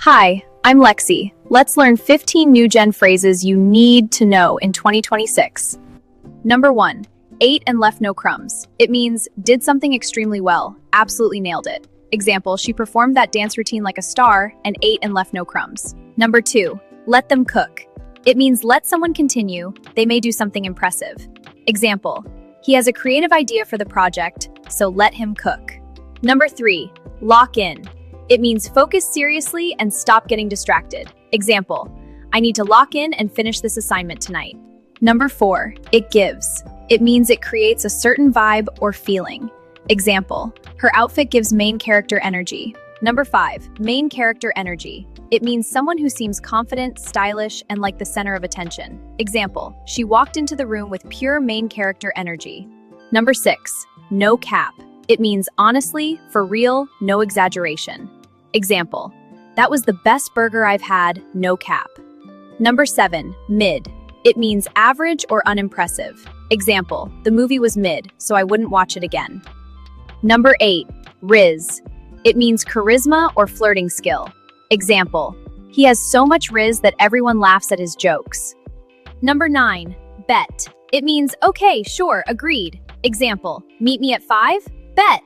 Hi, I'm Lexi. Let's learn 15 new gen phrases you need to know in 2026. Number 1. Ate and left no crumbs. It means, did something extremely well, absolutely nailed it. Example, she performed that dance routine like a star and ate and left no crumbs. Number 2. Let them cook. It means let someone continue, they may do something impressive. Example, he has a creative idea for the project, so let him cook. Number 3. Lock in. It means focus seriously and stop getting distracted. Example, I need to lock in and finish this assignment tonight. Number 4, it gives. It means it creates a certain vibe or feeling. Example, her outfit gives main character energy. Number 5, main character energy. It means someone who seems confident, stylish, and like the center of attention. Example, she walked into the room with pure main character energy. Number 6, no cap. It means honestly, for real, no exaggeration. Example, that was the best burger I've had, no cap. Number 7, mid. It means average or unimpressive. Example, the movie was mid, so I wouldn't watch it again. Number 8, Rizz. It means charisma or flirting skill. Example, he has so much Rizz that everyone laughs at his jokes. Number 9, bet. It means, okay, sure, agreed. Example, meet me at 5? Bet.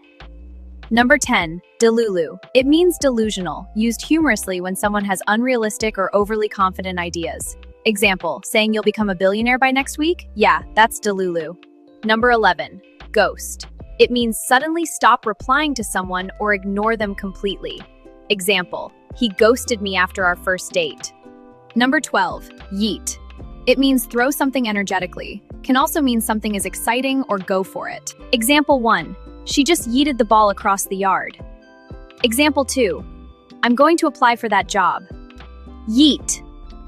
Number 10, Delulu. It means delusional, used humorously when someone has unrealistic or overly confident ideas. Example, saying you'll become a billionaire by next week? Yeah, that's Delulu. Number 11, ghost. It means suddenly stop replying to someone or ignore them completely. Example, he ghosted me after our first date. Number 12, yeet. It means throw something energetically. Can also mean something is exciting or go for it. Example 1, she just yeeted the ball across the yard. Example 2, I'm going to apply for that job. Yeet.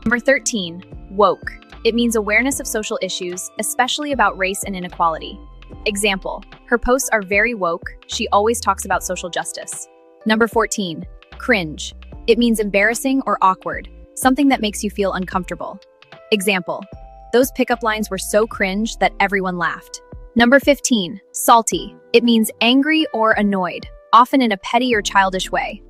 Number 13, woke. It means awareness of social issues, especially about race and inequality. Example, her posts are very woke, she always talks about social justice. Number 14, cringe. It means embarrassing or awkward, something that makes you feel uncomfortable. Example, those pickup lines were so cringe that everyone laughed. Number 15, salty. It means angry or annoyed, often in a petty or childish way.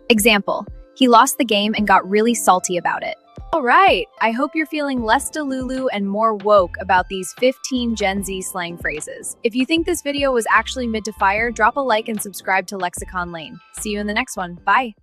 Example, he lost the game and got really salty about it. Alright, I hope you're feeling less Delulu and more woke about these 15 Gen Z slang phrases. If you think this video was actually mid to fire, drop a like and subscribe to Lexicon Lane. See you in the next one. Bye!